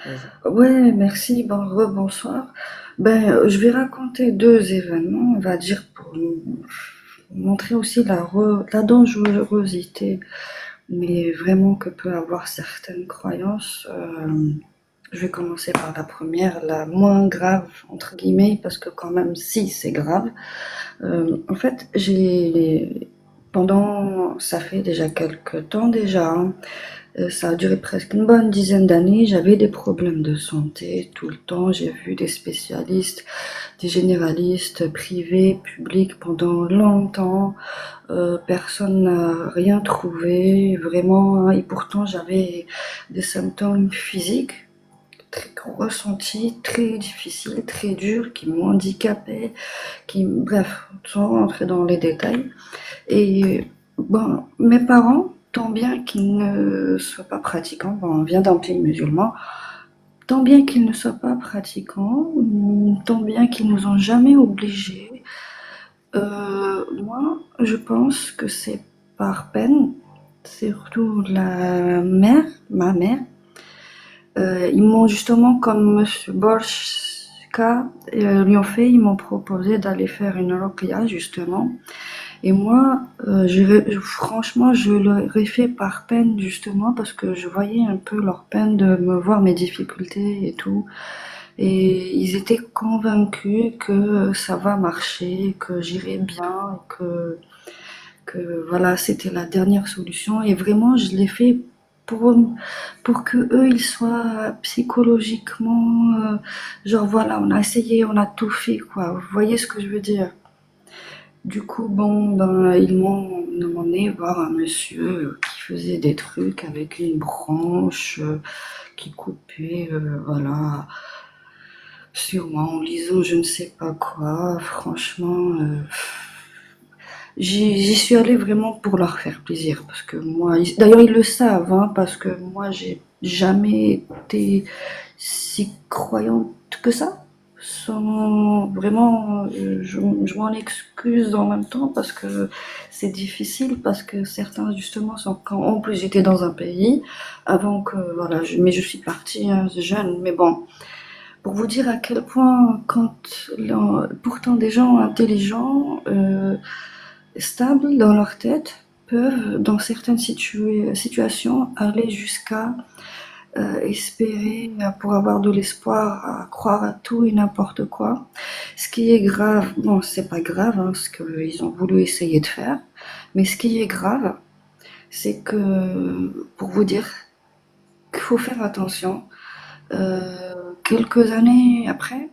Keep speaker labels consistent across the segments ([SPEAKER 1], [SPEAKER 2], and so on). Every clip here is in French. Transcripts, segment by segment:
[SPEAKER 1] Vas-y.
[SPEAKER 2] Ouais, merci, bonsoir. Je vais raconter deux événements, on va dire, pour montrer aussi la dangerosité, mais vraiment que peut avoir certaines croyances. Je vais commencer par la première, la moins grave, entre guillemets, parce que quand même, si, c'est grave. En fait, ça fait déjà quelques temps déjà, hein, ça a duré presque une bonne dizaine d'années. J'avais des problèmes de santé tout le temps. J'ai vu des spécialistes, des généralistes, privés, publics pendant longtemps. Personne n'a rien trouvé, vraiment. Et pourtant, j'avais des symptômes physiques très ressentis, très difficiles, très durs, qui m'ont handicapé, bref, sans rentrer dans les détails. Et bon, mes parents, tant bien qu'ils ne soient pas pratiquants, bon, on vient d'un pays musulman, tant bien qu'ils ne soient pas pratiquants, tant bien qu'ils nous ont jamais obligés, moi, je pense que c'est par peine, surtout ma mère. Ils m'ont justement, comme Monsieur Borchka lui ont fait, ils m'ont proposé d'aller faire une ruqya justement. Et moi, franchement, je l'aurais fait par peine justement parce que je voyais un peu leur peine de me voir mes difficultés et tout. Et ils étaient convaincus que ça va marcher, que j'irai bien, que voilà, c'était la dernière solution. Et vraiment, je l'ai fait pour, pour que eux, ils soient psychologiquement, genre voilà, on a essayé, on a tout fait, quoi. Vous voyez ce que je veux dire? Du coup, ils m'ont demandé voir un monsieur qui faisait des trucs avec une branche qui coupait, voilà, sur moi en lisant je ne sais pas quoi. Franchement, j'y suis allée vraiment pour leur faire plaisir parce que moi, d'ailleurs ils le savent, hein, parce que moi j'ai jamais été si croyante que ça. Sans vraiment, je m'en excuse en même temps parce que c'est difficile, parce que certains justement sont quand en plus j'étais dans un pays avant que voilà, mais je suis partie hein, jeune, mais bon, pour vous dire à quel point pourtant des gens intelligents, stables dans leur tête peuvent dans certaines situations aller jusqu'à espérer pour avoir de l'espoir, à croire à tout et n'importe quoi. Ce qui est grave, bon, c'est pas grave hein, ce qu'ils ont voulu essayer de faire, mais ce qui est grave, c'est que, pour vous dire qu'il faut faire attention, quelques années après,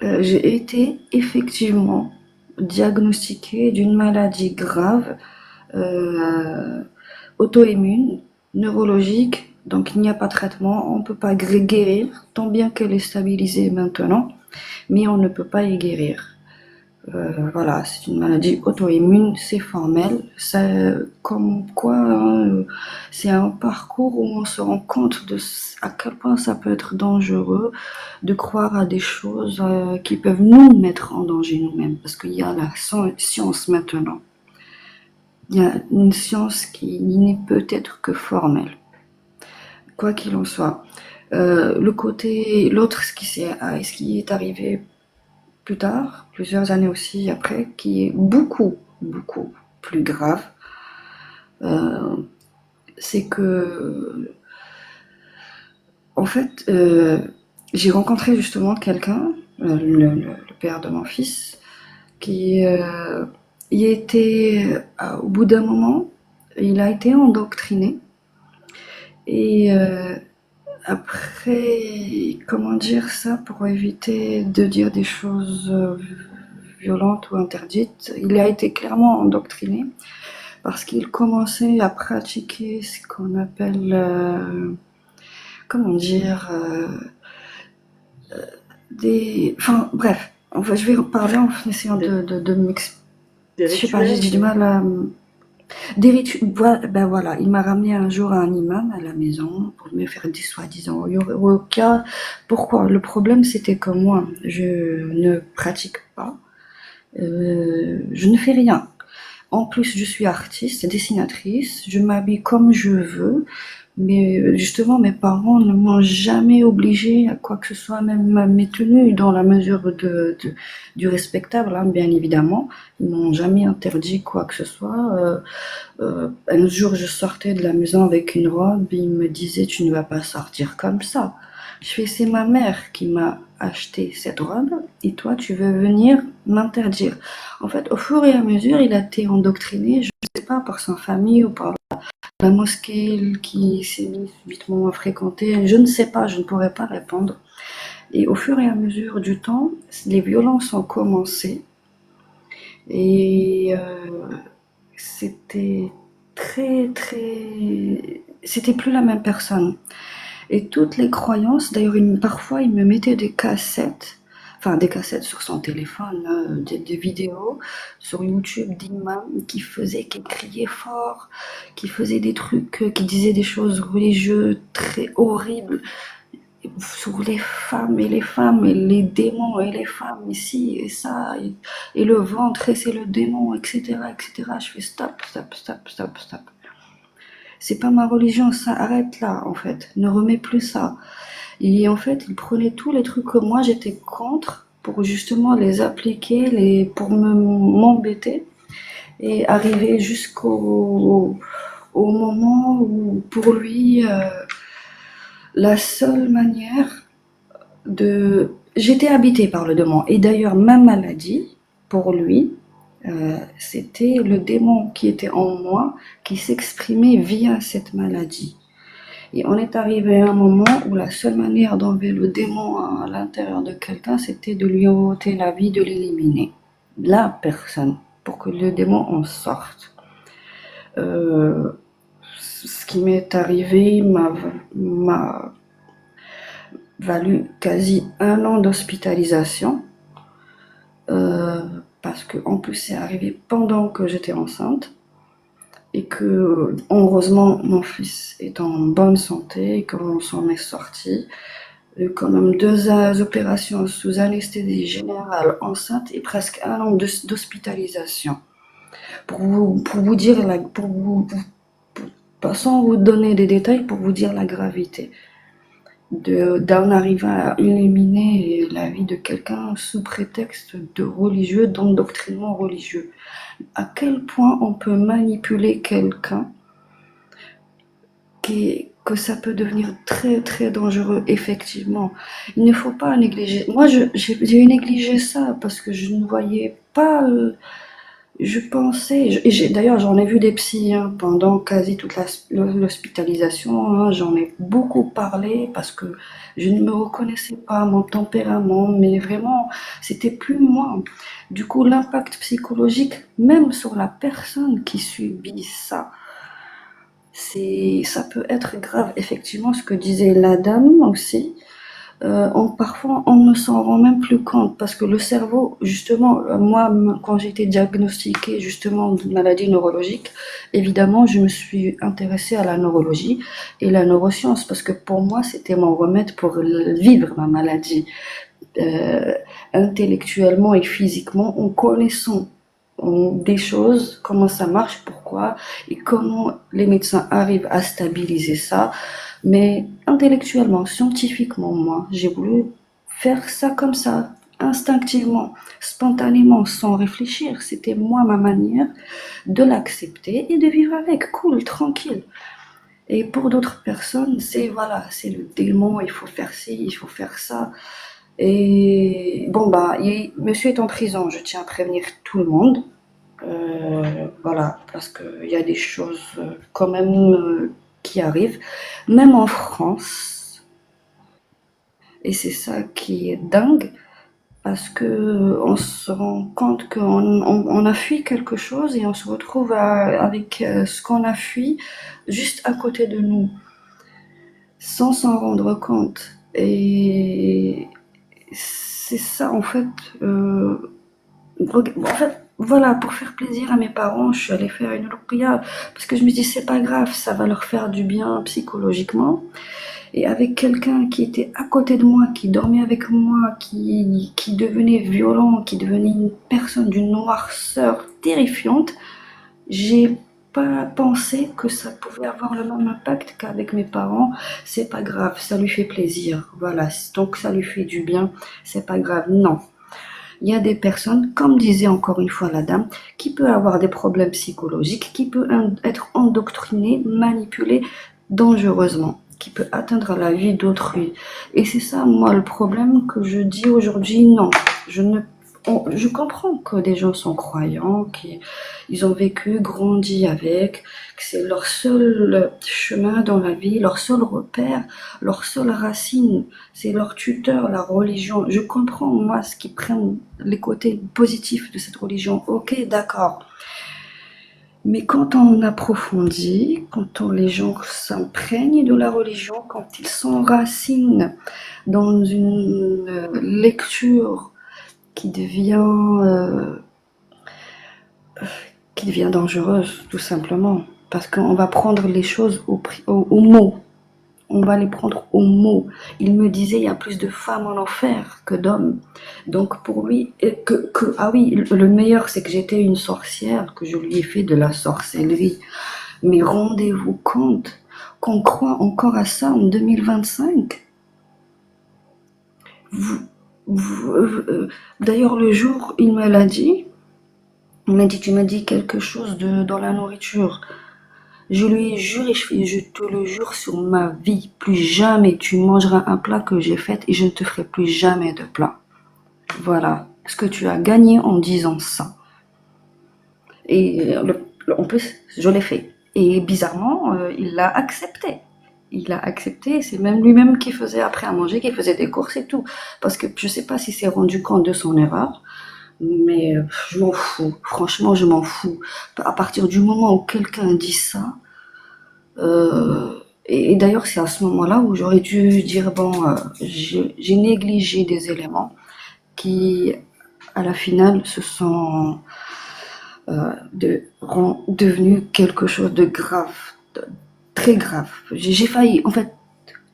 [SPEAKER 2] j'ai été effectivement diagnostiquée d'une maladie grave, euh, auto-immune, neurologique, donc il n'y a pas de traitement, on ne peut pas guérir, tant bien qu'elle est stabilisée maintenant, mais on ne peut pas y guérir. Voilà, c'est une maladie auto-immune, c'est formel, comme quoi hein, c'est un parcours où on se rend compte de à quel point ça peut être dangereux de croire à des choses qui peuvent nous mettre en danger nous-mêmes, parce qu'il y a la science maintenant. Il y a une science qui n'est peut-être que formelle. Quoi qu'il en soit, l'autre, ce qui est arrivé plus tard, plusieurs années aussi après, qui est beaucoup plus grave, euh, c'est que, en fait, j'ai rencontré justement quelqu'un, le père de mon fils, qui y était, au bout d'un moment, il a été endoctriné. Et après, comment dire ça pour éviter de dire des choses violentes ou interdites, il a été clairement endoctriné parce qu'il commençait à pratiquer ce qu'on appelle, comment dire, enfin bref, enfin, je vais parler en essayant
[SPEAKER 1] Des,
[SPEAKER 2] de m'expliquer.
[SPEAKER 1] des
[SPEAKER 2] Je sais pas, j'ai
[SPEAKER 1] rituels,
[SPEAKER 2] du mal à. Ben voilà, il m'a ramené un jour un imam à la maison pour me faire des soi-disant yoga. Pourquoi? Le problème, c'était que moi, je ne pratique pas, je ne fais rien. En plus, je suis artiste, dessinatrice, je m'habille comme je veux. Mais justement, mes parents ne m'ont jamais obligée à quoi que ce soit, même à mes tenues, dans la mesure du respectable, hein, bien évidemment. Ils m'ont jamais interdit quoi que ce soit. Un jour, je sortais de la maison avec une robe, ils me disaient, tu ne vas pas sortir comme ça. Je fais, c'est ma mère qui m'a acheté cette robe, et toi, tu veux venir m'interdire. En fait, au fur et à mesure, il a été endoctriné, je ne sais pas, par sa famille ou par la mosquée qui s'est mis subitement à fréquenter, je ne sais pas, je ne pourrais pas répondre. Et au fur et à mesure du temps, les violences ont commencé et c'était c'était plus la même personne. Et toutes les croyances, d'ailleurs, parfois il me mettait des cassettes sur son téléphone, des vidéos sur YouTube d'imams qui criaient fort, qui faisaient des trucs, qui disaient des choses religieuses très horribles sur les femmes et les démons et les femmes ici et ça et le ventre et c'est le démon, etc., etc. Je fais stop, stop, stop, stop, stop. C'est pas ma religion, ça arrête là en fait. Ne remets plus ça. Et en fait, il prenait tous les trucs que moi j'étais contre pour justement les appliquer, pour m'embêter et arriver au moment où pour lui la seule manière j'étais habitée par le démon. Et d'ailleurs, ma maladie, pour lui, c'était le démon qui était en moi, qui s'exprimait via cette maladie. Et on est arrivé à un moment où la seule manière d'enlever le démon à l'intérieur de quelqu'un, c'était de lui ôter la vie, de l'éliminer. La personne, pour que le démon en sorte. Ce qui m'est arrivé m'a valu quasi 1 an d'hospitalisation. Parce que en plus c'est arrivé pendant que j'étais enceinte et que heureusement mon fils est en bonne santé et qu'on s'en est sorti. J'ai eu quand même 2 opérations sous anesthésie générale enceinte et presque 1 an d'hospitalisation. Pour vous dire sans vous donner des détails, pour vous dire la gravité d'en arriver à éliminer la vie de quelqu'un sous prétexte de religieux, d'endoctrinement religieux. À quel point on peut manipuler quelqu'un que ça peut devenir très très dangereux, effectivement. Il ne faut pas négliger. Moi, j'ai négligé ça parce que je ne voyais pas. Je pensais, d'ailleurs j'en ai vu des psys hein, pendant quasi toute l'hospitalisation, hein, j'en ai beaucoup parlé parce que je ne me reconnaissais pas, mon tempérament, mais vraiment c'était plus moi. Du coup l'impact psychologique, même sur la personne qui subit ça, ça peut être grave. Effectivement, ce que disait la dame aussi, parfois on ne s'en rend même plus compte parce que le cerveau, justement, moi quand j'ai été diagnostiquée justement d'une maladie neurologique, évidemment je me suis intéressée à la neurologie et la neuroscience parce que pour moi c'était mon remède pour vivre ma maladie intellectuellement et physiquement en connaissant des choses, comment ça marche, pourquoi et comment les médecins arrivent à stabiliser ça. Mais intellectuellement, scientifiquement, moi, j'ai voulu faire ça comme ça, instinctivement, spontanément, sans réfléchir. C'était moi ma manière de l'accepter et de vivre avec, cool, tranquille. Et pour d'autres personnes, c'est voilà, c'est le démon, il faut faire ci, il faut faire ça. Et bon, bah, monsieur est en prison, je tiens à prévenir tout le monde. Voilà, parce qu'il y a des choses quand même qui arrivent, même en France. Et c'est ça qui est dingue, parce que on se rend compte qu'on a fui quelque chose et on se retrouve avec ce qu'on a fui juste à côté de nous, sans s'en rendre compte. Et c'est ça en fait. En fait, voilà, pour faire plaisir à mes parents, je suis allée faire une ruqya parce que je me dis c'est pas grave, ça va leur faire du bien psychologiquement. Et avec quelqu'un qui était à côté de moi, qui dormait avec moi, qui devenait violent, qui devenait une personne d'une noirceur terrifiante, j'ai pas pensé que ça pouvait avoir le même impact qu'avec mes parents. C'est pas grave, ça lui fait plaisir. Voilà, donc ça lui fait du bien, c'est pas grave. Non. Il y a des personnes, comme disait encore une fois la dame, qui peut avoir des problèmes psychologiques, qui peut être endoctriné, manipulé dangereusement, qui peut atteindre la vie d'autrui. Et c'est ça, moi, le problème que je dis aujourd'hui, non. Je comprends que des gens sont croyants, qu'ils ont vécu, grandi avec, que c'est leur seul chemin dans la vie, leur seul repère, leur seule racine, c'est leur tuteur, la religion. Je comprends, moi, ce qui prennent les côtés positifs de cette religion. Ok, d'accord. Mais quand on approfondit, les gens s'imprègnent de la religion, quand ils s'enracinent dans une lecture qui devient dangereuse, tout simplement. Parce qu'on va prendre les choses au mot. On va les prendre au mot. Il me disait, il y a plus de femmes en enfer que d'hommes. Donc pour lui, ah oui, le meilleur, c'est que j'étais une sorcière, que je lui ai fait de la sorcellerie. Mais rendez-vous compte qu'on croit encore à ça en 2025. D'ailleurs, le jour, il me l'a dit, il m'a dit, tu m'as dit quelque chose dans la nourriture. Je lui ai juré, je te le jure sur ma vie, plus jamais tu mangeras un plat que j'ai fait et je ne te ferai plus jamais de plat. Voilà ce que tu as gagné en disant ça. Et en plus, je l'ai fait. Et bizarrement, il l'a accepté. Il a accepté, c'est même lui-même qui faisait après à manger, qui faisait des courses et tout. Parce que je sais pas s'il s'est rendu compte de son erreur, mais je m'en fous. Franchement, je m'en fous. À partir du moment où quelqu'un dit ça, et d'ailleurs, c'est à ce moment-là où j'aurais dû dire, bon, j'ai négligé des éléments qui, à la finale, se sont devenus quelque chose de grave, très grave. J'ai failli, en fait,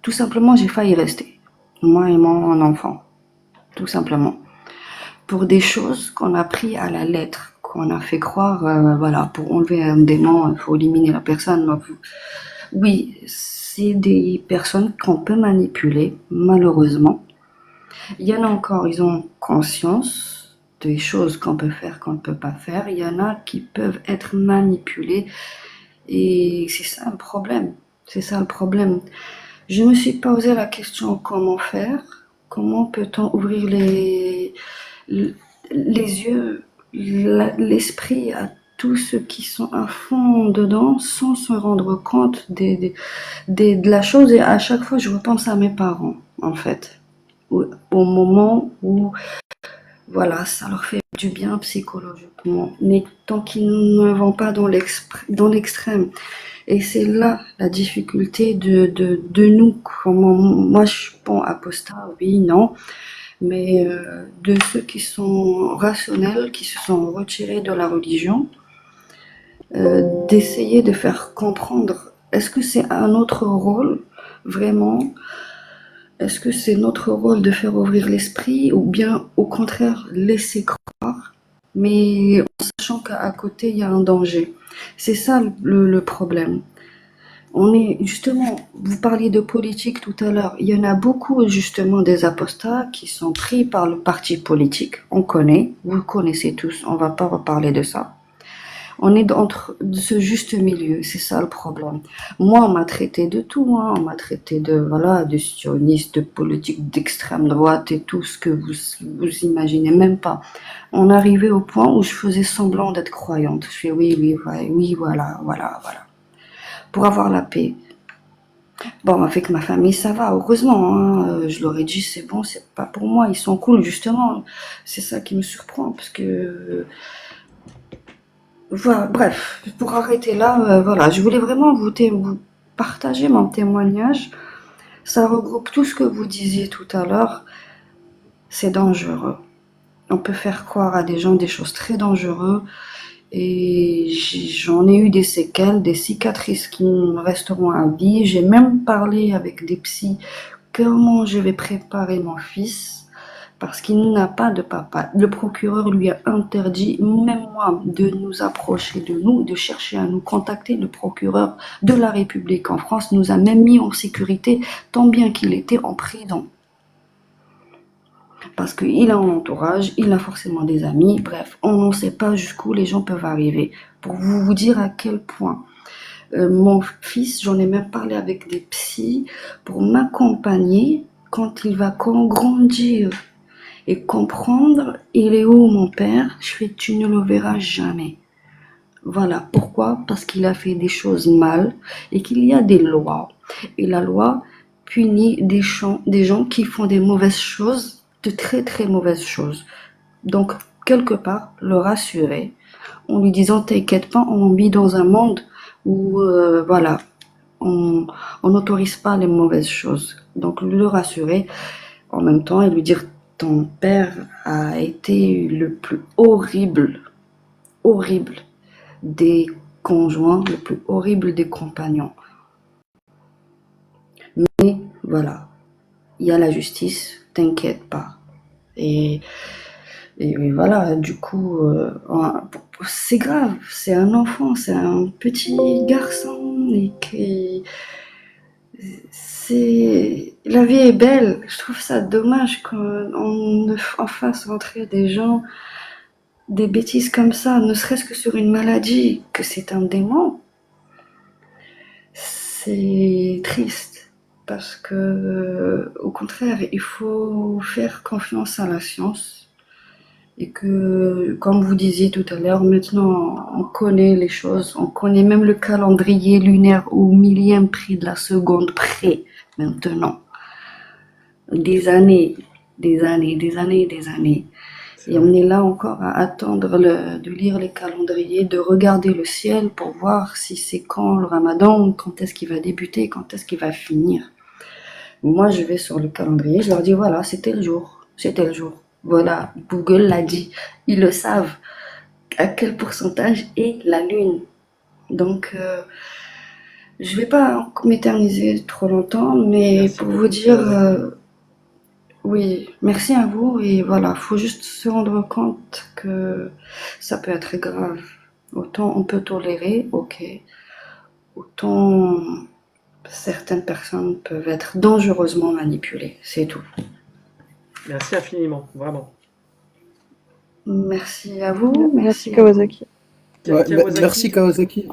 [SPEAKER 2] tout simplement, j'ai failli rester. Moi et mon enfant, tout simplement. Pour des choses qu'on a pris à la lettre, qu'on a fait croire, voilà, pour enlever un démon, il faut éliminer la personne. Oui, c'est des personnes qu'on peut manipuler, malheureusement. Il y en a encore, ils ont conscience des choses qu'on peut faire, qu'on ne peut pas faire. Il y en a qui peuvent être manipulés. Et c'est ça le problème. C'est ça le problème. Je me suis posé la question comment faire, comment peut-on ouvrir les yeux, l'esprit à tous ceux qui sont à fond dedans sans se rendre compte de la chose. Et à chaque fois, je repense à mes parents, en fait. Au moment où, voilà, ça leur fait du bien psychologiquement. Mais tant qu'ils ne vont pas dans l'extrême. Et c'est là la difficulté de nous. Moi, je suis bon apostat, oui, non. Mais de ceux qui sont rationnels, qui se sont retirés de la religion, d'essayer de faire comprendre, est-ce que c'est un autre rôle, vraiment? Est-ce que c'est notre rôle de faire ouvrir l'esprit ou bien au contraire laisser croire, mais en sachant qu'à côté il y a un danger? C'est ça le problème. On est justement, vous parliez de politique tout à l'heure, il y en a beaucoup justement des apostats qui sont pris par le parti politique. On connaît, vous le connaissez tous, on va pas reparler de ça. On est entre ce juste milieu, c'est ça le problème. Moi, on m'a traité de tout, hein. On m'a traité de sioniste, de politique d'extrême droite et tout ce que vous imaginez même pas. On arrivait au point où je faisais semblant d'être croyante. Je fais oui, voilà. Pour avoir la paix. Bon, avec ma famille, ça va, heureusement, hein. Je leur ai dit, c'est bon, c'est pas pour moi, ils sont cool, justement. C'est ça qui me surprend, parce que voilà, bref, pour arrêter là, voilà, je voulais vraiment vous partager mon témoignage. Ça regroupe tout ce que vous disiez tout à l'heure. C'est dangereux. On peut faire croire à des gens des choses très dangereuses. Et j'en ai eu des séquelles, des cicatrices qui me resteront à vie. J'ai même parlé avec des psys comment je vais préparer mon fils. parce qu'il n'a pas de papa. Le procureur lui a interdit, même moi, de nous approcher de nous, de chercher à nous contacter. Le procureur de la République en France nous a même mis en sécurité, tant bien qu'il était en prison. Parce qu'il a un entourage, il a forcément des amis, bref, on ne sait pas jusqu'où les gens peuvent arriver. Pour vous dire à quel point mon fils, j'en ai même parlé avec des psys, pour m'accompagner quand il va grandir et comprendre, il est où mon père? Je fais, tu ne le verras jamais. Voilà, pourquoi? Parce qu'il a fait des choses mal et qu'il y a des lois. Et la loi punit des gens qui font des mauvaises choses, de très très mauvaises choses. Donc, quelque part, le rassurer en lui disant, t'inquiète pas, on vit dans un monde où, voilà, on n'autorise pas les mauvaises choses. Donc, le rassurer en même temps et lui dire, ton père a été le plus horrible, horrible des conjoints, le plus horrible des compagnons. Mais voilà, il y a la justice, t'inquiète pas. Et voilà, du coup, c'est grave, c'est un enfant, c'est un petit garçon et la vie est belle. Je trouve ça dommage qu'on fasse rentrer des gens, des bêtises comme ça, ne serait-ce que sur une maladie, que c'est un démon. C'est triste parce que, au contraire, il faut faire confiance à la science. Et que, comme vous disiez tout à l'heure, maintenant on connaît les choses, on connaît même le calendrier lunaire au millième près de la seconde près, maintenant. Des années, des années, des années, des années. Et on est là encore à attendre de lire les calendriers, de regarder le ciel pour voir si c'est quand le ramadan, quand est-ce qu'il va débuter, quand est-ce qu'il va finir. Moi, je vais sur le calendrier, je leur dis voilà, c'était le jour, c'était le jour. Voilà, Google l'a dit, ils le savent, à quel pourcentage est la lune. Donc, je vais pas m'éterniser trop longtemps, mais
[SPEAKER 1] Merci
[SPEAKER 2] pour vous
[SPEAKER 1] beaucoup,
[SPEAKER 2] dire,
[SPEAKER 1] Kawasaki.
[SPEAKER 2] oui, merci à vous, et voilà, faut juste se rendre compte que ça peut être grave. Autant on peut tolérer, ok, autant certaines personnes peuvent être dangereusement manipulées, c'est tout.
[SPEAKER 1] Merci infiniment, vraiment.
[SPEAKER 2] Merci à vous,
[SPEAKER 3] Merci
[SPEAKER 2] merci à vous.
[SPEAKER 3] Kawasaki.
[SPEAKER 4] Ouais,
[SPEAKER 1] Kawasaki,
[SPEAKER 4] merci Kawasaki.